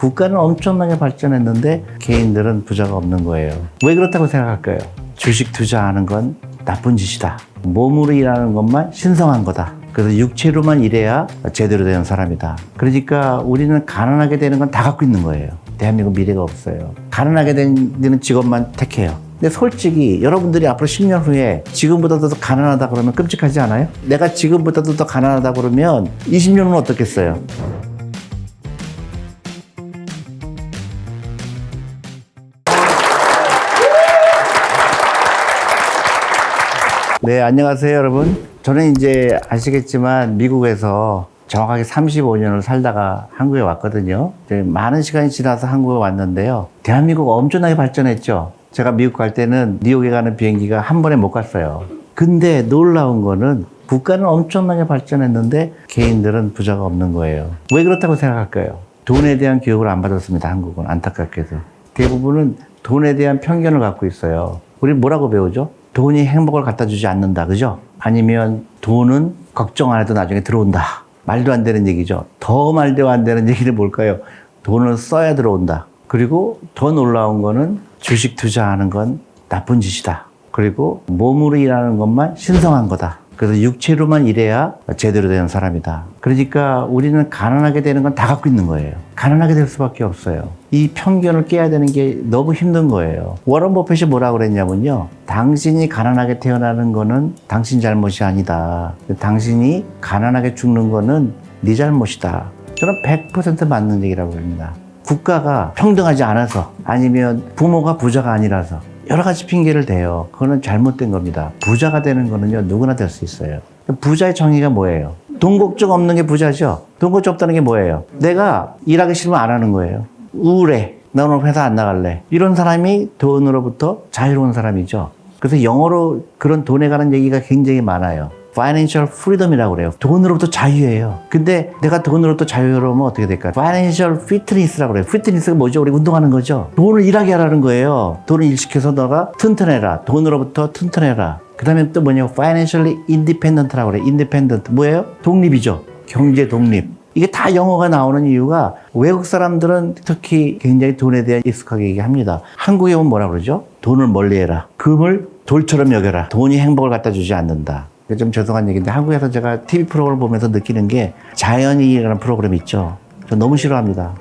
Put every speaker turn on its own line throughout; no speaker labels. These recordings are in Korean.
국가는 엄청나게 발전했는데 개인들은 부자가 없는 거예요. 왜 그렇다고 생각할까요? 주식 투자하는 건 나쁜 짓이다. 몸으로 일하는 것만 신성한 거다. 그래서 육체로만 일해야 제대로 되는 사람이다. 그러니까 우리는 가난하게 되는 건 다 갖고 있는 거예요. 대한민국 미래가 없어요. 가난하게 되는 직업만 택해요. 근데 솔직히 여러분들이 앞으로 10년 후에 지금보다도 더 가난하다 그러면 끔찍하지 않아요? 내가 지금보다도 더 가난하다 그러면 20년 후는 어떻겠어요? 네, 안녕하세요, 여러분. 저는 이제 아시겠지만 미국에서 정확하게 35년을 살다가 한국에 왔거든요. 많은 시간이 지나서 한국에 왔는데요. 대한민국 엄청나게 발전했죠. 제가 미국 갈 때는 뉴욕에 가는 비행기가 한 번에 못 갔어요. 근데 놀라운 거는 국가는 엄청나게 발전했는데 개인들은 부자가 없는 거예요. 왜 그렇다고 생각할까요? 돈에 대한 교육을 안 받았습니다, 한국은. 안타깝게도. 대부분은 돈에 대한 편견을 갖고 있어요. 우리 뭐라고 배우죠? 돈이 행복을 갖다 주지 않는다, 그죠? 아니면 돈은 걱정 안 해도 나중에 들어온다. 말도 안 되는 얘기죠. 더 말도 안 되는 얘기는 뭘까요? 돈을 써야 들어온다. 그리고 더 놀라운 거는 주식 투자하는 건 나쁜 짓이다. 그리고 몸으로 일하는 것만 신성한 거다. 그래서 육체로만 일해야 제대로 되는 사람이다. 그러니까 우리는 가난하게 되는 건 다 갖고 있는 거예요. 가난하게 될 수밖에 없어요. 이 편견을 깨야 되는 게 너무 힘든 거예요. 워런 버핏이 뭐라고 그랬냐면요. 당신이 가난하게 태어나는 거는 당신 잘못이 아니다. 당신이 가난하게 죽는 거는 네 잘못이다. 저는 100% 맞는 얘기라고 합니다. 국가가 평등하지 않아서 아니면 부모가 부자가 아니라서 여러 가지 핑계를 대요. 그거는 잘못된 겁니다. 부자가 되는 거는요, 누구나 될 수 있어요. 부자의 정의가 뭐예요? 돈 걱정 없는 게 부자죠? 돈 걱정 없다는 게 뭐예요? 내가 일하기 싫으면 안 하는 거예요. 우울해. 나 오늘 회사 안 나갈래. 이런 사람이 돈으로부터 자유로운 사람이죠. 그래서 영어로 그런 돈에 관한 얘기가 굉장히 많아요. Financial Freedom이라고 그래요. 돈으로부터 자유예요. 근데 내가 돈으로부터 자유로우면 어떻게 될까요? Financial Fitness라고 그래요. 피트니스가 뭐죠? 우리 운동하는 거죠. 돈을 일하게 하라는 거예요. 돈을 일시켜서 너가 튼튼해라. 돈으로부터 튼튼해라. 그 다음에 또 뭐냐고 Financially Independent라고 그래요. Independent 뭐예요? 독립이죠. 경제 독립. 이게 다 영어가 나오는 이유가 외국 사람들은 특히 굉장히 돈에 대해 익숙하게 얘기합니다. 한국에 오면 뭐라 그러죠? 돈을 멀리해라. 금을 돌처럼 여겨라. 돈이 행복을 갖다 주지 않는다. 좀 죄송한 얘기인데 한국에서 제가 TV 프로그램을 보면서 느끼는 게 자연이라는 프로그램 있죠. 저 너무 싫어합니다.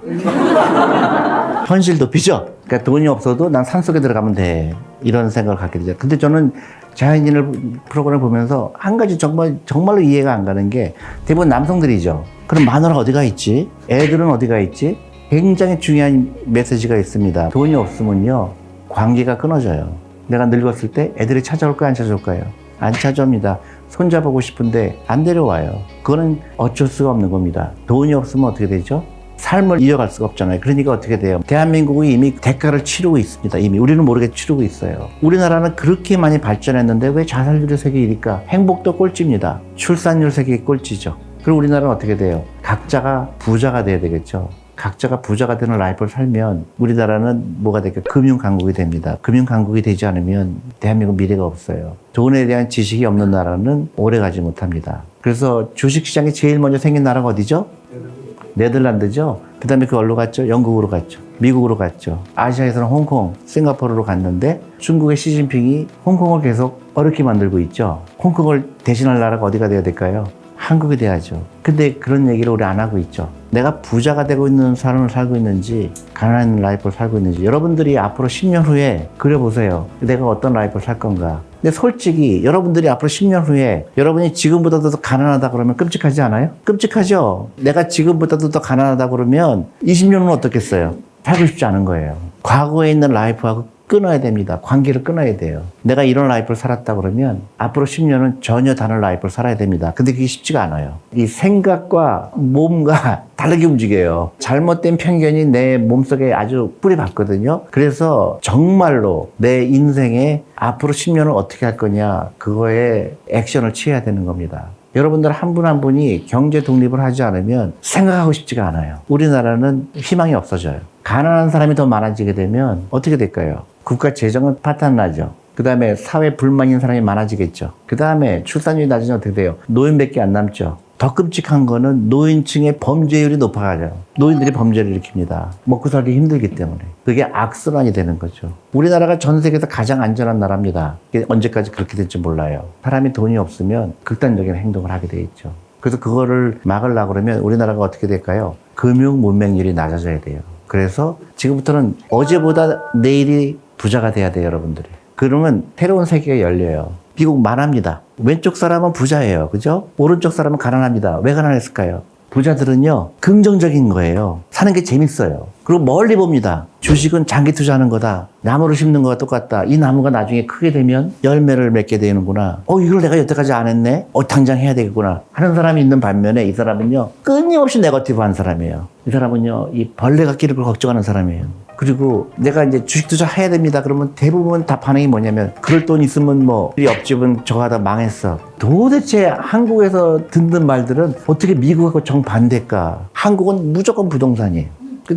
현실 도피죠. 그러니까 돈이 없어도 난 산속에 들어가면 돼. 이런 생각을 갖게 되죠. 근데 저는 자연인을 프로그램을 보면서 한 가지 정말로 이해가 안 가는 게 대부분 남성들이죠. 그럼 마누라 어디가 있지? 애들은 어디가 있지? 굉장히 중요한 메시지가 있습니다. 돈이 없으면요, 관계가 끊어져요. 내가 늙었을 때 애들이 찾아올까요? 안 찾아올까요? 안 찾아옵니다. 손잡고 싶은데 안 데려와요. 그거는 어쩔 수가 없는 겁니다. 돈이 없으면 어떻게 되죠? 삶을 이어갈 수가 없잖아요. 그러니까 어떻게 돼요? 대한민국이 이미 대가를 치르고 있습니다. 이미 우리는 모르게 치르고 있어요. 우리나라는 그렇게 많이 발전했는데 왜 자살률이 세계 1위일까? 행복도 꼴찌입니다. 출산율 세계 꼴찌죠. 그리고 우리나라는 어떻게 돼요? 각자가 부자가 돼야 되겠죠. 각자가 부자가 되는 라이프를 살면 우리나라는 뭐가 될까요? 금융강국이 됩니다. 금융강국이 되지 않으면 대한민국 미래가 없어요. 돈에 대한 지식이 없는 나라는 오래가지 못합니다. 그래서 주식시장이 제일 먼저 생긴 나라가 어디죠? 네덜란드죠. 그 다음에 그 어디로 갔죠? 영국으로 갔죠. 미국으로 갔죠. 아시아에서는 홍콩, 싱가포르로 갔는데 중국의 시진핑이 홍콩을 계속 어렵게 만들고 있죠. 홍콩을 대신할 나라가 어디가 돼야 될까요? 한국이 돼야죠. 근데 그런 얘기를 우리 안 하고 있죠. 내가 부자가 되고 있는 삶을 살고 있는지 가난한 라이프를 살고 있는지 여러분들이 앞으로 10년 후에 그려보세요. 내가 어떤 라이프를 살 건가. 근데 솔직히 여러분들이 앞으로 10년 후에 여러분이 지금보다도 더 가난하다 그러면 끔찍하지 않아요? 끔찍하죠. 내가 지금보다도 더 가난하다 그러면 20년 후는 어떻겠어요? 살고 싶지 않은 거예요. 과거에 있는 라이프하고 끊어야 됩니다. 관계를 끊어야 돼요. 내가 이런 라이프를 살았다 그러면 앞으로 10년은 전혀 다른 라이프를 살아야 됩니다. 근데 그게 쉽지가 않아요. 이 생각과 몸과 다르게 움직여요. 잘못된 편견이 내 몸속에 아주 뿌리 박거든요. 그래서 정말로 내 인생에 앞으로 10년을 어떻게 할 거냐, 그거에 액션을 취해야 되는 겁니다. 여러분들 한 분 한 분이 경제 독립을 하지 않으면 생각하고 싶지가 않아요. 우리나라는 희망이 없어져요. 가난한 사람이 더 많아지게 되면 어떻게 될까요? 국가 재정은 파탄나죠. 그 다음에 사회 불만인 사람이 많아지겠죠. 그 다음에 출산율이 낮으면 어떻게 돼요? 노인밖에 안 남죠. 더 끔찍한 거는 노인층의 범죄율이 높아가죠. 노인들이 범죄를 일으킵니다. 먹고 살기 힘들기 때문에. 그게 악순환이 되는 거죠. 우리나라가 전 세계에서 가장 안전한 나라입니다. 이게 언제까지 그렇게 될지 몰라요. 사람이 돈이 없으면 극단적인 행동을 하게 돼 있죠. 그래서 그거를 막으려고 그러면 우리나라가 어떻게 될까요? 금융 문맹률이 낮아져야 돼요. 그래서 지금부터는 어제보다 내일이 부자가 돼야 돼요, 여러분들이. 그러면 새로운 세계가 열려요. 미국 만합니다. 왼쪽 사람은 부자예요. 그죠? 오른쪽 사람은 가난합니다. 왜 가난했을까요? 부자들은요, 긍정적인 거예요. 사는 게 재밌어요. 그리고 멀리 봅니다. 주식은 장기 투자하는 거다. 나무를 심는 거와 똑같다. 이 나무가 나중에 크게 되면 열매를 맺게 되는구나. 이걸 내가 여태까지 안 했네? 당장 해야 되겠구나. 하는 사람이 있는 반면에 이 사람은요, 끊임없이 네거티브 한 사람이에요. 이 사람은요, 이 벌레가 끼는 걸 걱정하는 사람이에요. 그리고 내가 이제 주식 투자 해야 됩니다. 그러면 대부분 다 반응이 뭐냐면, 그럴 돈 있으면 뭐, 우리 옆집은 저거 하다 망했어. 도대체 한국에서 듣는 말들은 어떻게 미국하고 정반대일까? 한국은 무조건 부동산이에요.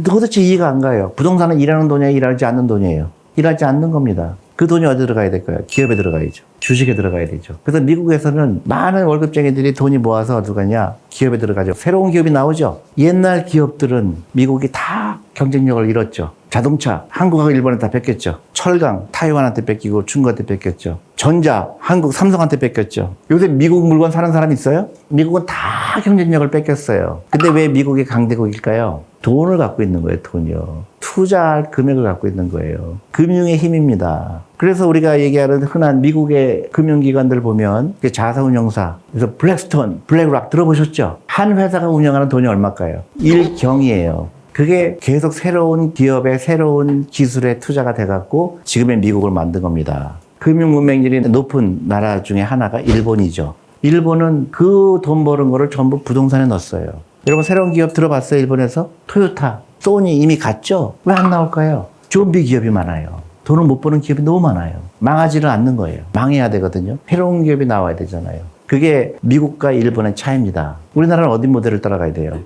도대체 이해가 안 가요. 부동산은 일하는 돈이에요? 일하지 않는 돈이에요? 일하지 않는 겁니다. 그 돈이 어디 들어가야 될까요? 기업에 들어가야죠. 주식에 들어가야 되죠. 그래서 미국에서는 많은 월급쟁이들이 돈이 모아서 어디 가냐? 기업에 들어가죠. 새로운 기업이 나오죠. 옛날 기업들은 미국이 다 경쟁력을 잃었죠. 자동차, 한국하고 일본에 다 뺏겼죠. 철강, 타이완한테 뺏기고 중국한테 뺏겼죠. 전자, 한국 삼성한테 뺏겼죠. 요새 미국 물건 사는 사람 있어요? 미국은 다 경쟁력을 뺏겼어요. 근데 왜 미국이 강대국일까요? 돈을 갖고 있는 거예요, 돈이요. 투자할 금액을 갖고 있는 거예요. 금융의 힘입니다. 그래서 우리가 얘기하는 흔한 미국의 금융기관들 보면 자산운용사, 그래서 블랙스톤, 블랙락 들어보셨죠? 한 회사가 운영하는 돈이 얼마일까요? 1경이에요. 그게 계속 새로운 기업의 새로운 기술에 투자가 돼갖고 지금의 미국을 만든 겁니다. 금융 문맹률이 높은 나라 중에 하나가 일본이죠. 일본은 그 돈 버는 거를 전부 부동산에 넣었어요. 여러분 새로운 기업 들어봤어요? 일본에서? 토요타, 소니 이미 갔죠? 왜 안 나올까요? 좀비 기업이 많아요. 돈을 못 버는 기업이 너무 많아요. 망하지를 않는 거예요. 망해야 되거든요. 새로운 기업이 나와야 되잖아요. 그게 미국과 일본의 차이입니다. 우리나라는 어디 모델을 따라가야 돼요?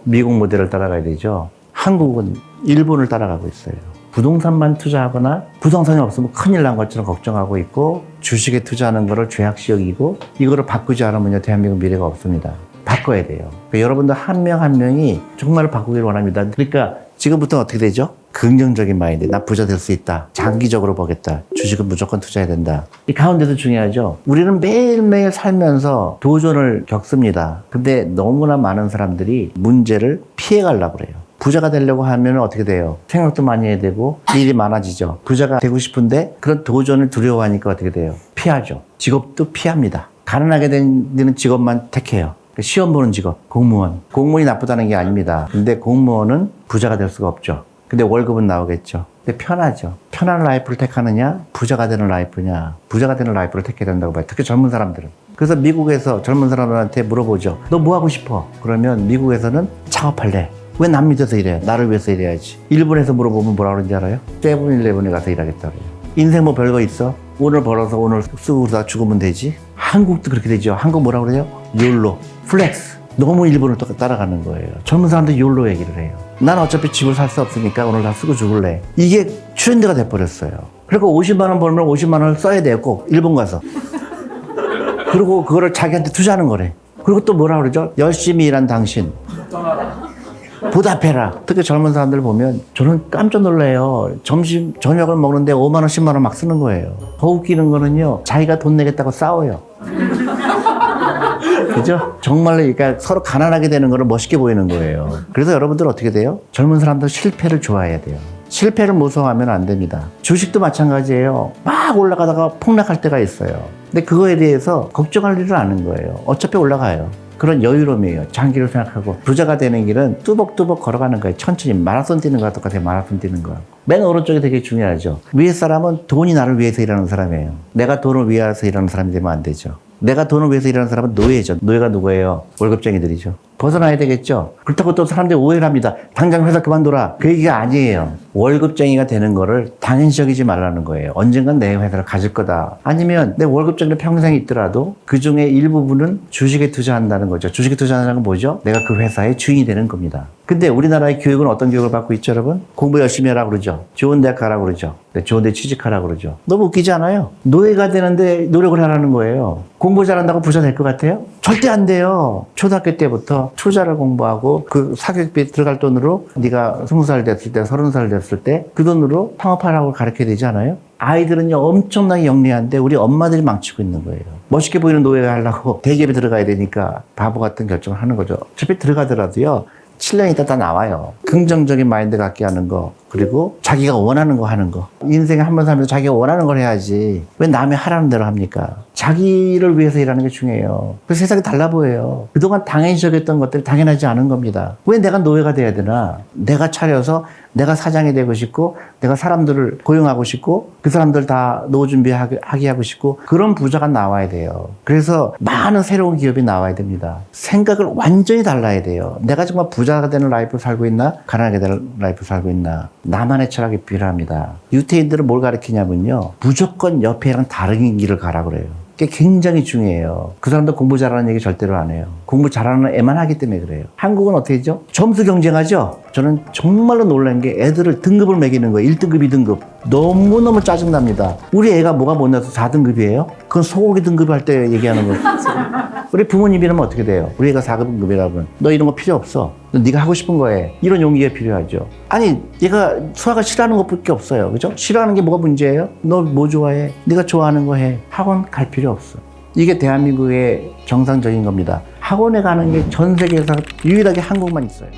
미국 모델을 따라가야 되죠. 한국은 일본을 따라가고 있어요. 부동산만 투자하거나 부동산이 없으면 큰일 난 것처럼 걱정하고 있고 주식에 투자하는 거를 죄악시 여기고 이거를 바꾸지 않으면 대한민국 미래가 없습니다. 바꿔야 돼요. 그러니까 여러분들 한 명 한 명이 정말 바꾸기를 원합니다. 그러니까 지금부터 어떻게 되죠? 긍정적인 마인드. 나 부자 될 수 있다. 장기적으로 보겠다. 주식은 무조건 투자해야 된다. 이 가운데도 중요하죠. 우리는 매일매일 살면서 도전을 겪습니다. 근데 너무나 많은 사람들이 문제를 피해가려고 그래요. 부자가 되려고 하면 어떻게 돼요? 생각도 많이 해야 되고 일이 많아지죠. 부자가 되고 싶은데 그런 도전을 두려워하니까 어떻게 돼요? 피하죠. 직업도 피합니다. 가난하게 되는 직업만 택해요. 시험 보는 직업, 공무원. 공무원이 나쁘다는 게 아닙니다. 근데 공무원은 부자가 될 수가 없죠. 근데 월급은 나오겠죠. 근데 편하죠. 편한 라이프를 택하느냐, 부자가 되는 라이프냐. 부자가 되는 라이프를 택해야 된다고 봐요. 특히 젊은 사람들은. 그래서 미국에서 젊은 사람들한테 물어보죠. 너 뭐 하고 싶어? 그러면 미국에서는 창업할래. 왜 남 믿어서 일해? 나를 위해서 일해야지. 일본에서 물어보면 뭐라 그러는지 알아요? 세븐일레븐에 가서 일하겠다고 해요. 인생 뭐 별거 있어? 오늘 벌어서 오늘 쓰고 다 죽으면 되지? 한국도 그렇게 되죠. 한국 뭐라 그래요? 욜로, 플렉스. 너무 일본을 따라가는 거예요. 젊은 사람들 욜로 얘기를 해요. 난 어차피 집을 살 수 없으니까 오늘 다 쓰고 죽을래. 이게 트렌드가 돼버렸어요. 그리고 50만 원 벌면 50만 원을 써야 돼요. 꼭 일본 가서. 그리고 그거를 자기한테 투자하는 거래. 그리고 또 뭐라 그러죠? 열심히 일한 당신 보답해라. 특히 젊은 사람들 보면 저는 깜짝 놀라요. 저녁을 먹는데 5만 원, 10만 원 막 쓰는 거예요. 더 웃기는 거는요. 자기가 돈 내겠다고 싸워요. 그죠? 정말로 그러니까 서로 가난하게 되는 거를 멋있게 보이는 거예요. 그래서 여러분들 어떻게 돼요? 젊은 사람들 실패를 좋아해야 돼요. 실패를 무서워하면 안 됩니다. 주식도 마찬가지예요. 막 올라가다가 폭락할 때가 있어요. 근데 그거에 대해서 걱정할 일은 않은 거예요. 어차피 올라가요. 그런 여유로움이에요. 장기를 생각하고 부자가 되는 길은 뚜벅뚜벅 걸어가는 거예요. 천천히 마라톤 뛰는 거와 똑같아요. 마라톤 뛰는 거. 맨 오른쪽이 되게 중요하죠. 위에 사람은 돈이 나를 위해서 일하는 사람이에요. 내가 돈을 위해서 일하는 사람이 되면 안 되죠. 내가 돈을 위해서 일하는 사람은 노예죠. 노예가 누구예요? 월급쟁이들이죠. 벗어나야 되겠죠. 그렇다고 또 사람들이 오해를 합니다. 당장 회사 그만둬라. 그 얘기가 아니에요. 월급쟁이가 되는 거를 당연시 여기지 말라는 거예요. 언젠간 내 회사를 가질 거다. 아니면 내 월급쟁이로 평생 있더라도 그중에 일부분은 주식에 투자한다는 거죠. 주식에 투자한다는 건 뭐죠? 내가 그 회사의 주인이 되는 겁니다. 근데 우리나라의 교육은 어떤 교육을 받고 있죠, 여러분? 공부 열심히 하라고 그러죠. 좋은 대학 가라고 그러죠. 좋은 데 취직하라고 그러죠. 너무 웃기지 않아요? 노예가 되는데 노력을 하라는 거예요. 공부 잘한다고 부자 될 것 같아요? 절대 안 돼요. 초등학교 때부터 투자를 공부하고 그 사교육비 들어갈 돈으로 네가 20살 됐을 때, 30살 됐을 때 그 돈으로 창업하라고 가르쳐야 되지 않아요? 아이들은요 엄청나게 영리한데 우리 엄마들이 망치고 있는 거예요. 멋있게 보이는 노예가 하려고 대기업에 들어가야 되니까 바보 같은 결정을 하는 거죠. 어차피 들어가더라도요 7년 있다 다 나와요. 긍정적인 마인드 갖게 하는 거, 그리고 자기가 원하는 거 하는 거. 인생에 한 번 살면서 자기가 원하는 걸 해야지 왜 남이 하라는 대로 합니까? 자기를 위해서 일하는 게 중요해요. 그래서 세상이 달라 보여요. 그동안 당연시 여겼던 것들이 당연하지 않은 겁니다. 왜 내가 노예가 돼야 되나? 내가 차려서 내가 사장이 되고 싶고 내가 사람들을 고용하고 싶고 그 사람들 다 노후 준비하게 하고 싶고 그런 부자가 나와야 돼요. 그래서 많은 새로운 기업이 나와야 됩니다. 생각을 완전히 달라야 돼요. 내가 정말 부자가 되는 라이프를 살고 있나? 가난하게 되는 라이프를 살고 있나? 나만의 철학이 필요합니다. 유태인들은 뭘 가르치냐면요. 무조건 옆에랑 다른 길을 가라 그래요. 그게 굉장히 중요해요. 그 사람도 공부 잘하는 얘기 절대로 안 해요. 공부 잘하는 애만 하기 때문에 그래요. 한국은 어떻게 되죠? 점수 경쟁하죠? 저는 정말로 놀란 게 애들을 등급을 매기는 거예요. 1등급, 2등급. 너무너무 짜증납니다. 우리 애가 뭐가 못나서 4등급이에요? 그건 소고기 등급 할 때 얘기하는 거예요. 우리 부모님이라면 어떻게 돼요? 우리 애가 4등급이라면 너 이런 거 필요 없어. 너 네가 하고 싶은 거 해. 이런 용기가 필요하죠. 아니 얘가 수학을 싫어하는 것밖에 없어요. 그죠? 싫어하는 게 뭐가 문제예요? 너 뭐 좋아해? 네가 좋아하는 거 해. 학원 갈 필요 없어. 이게 대한민국의 정상적인 겁니다. 학원에 가는 게 전 세계에서 유일하게 한국만 있어요.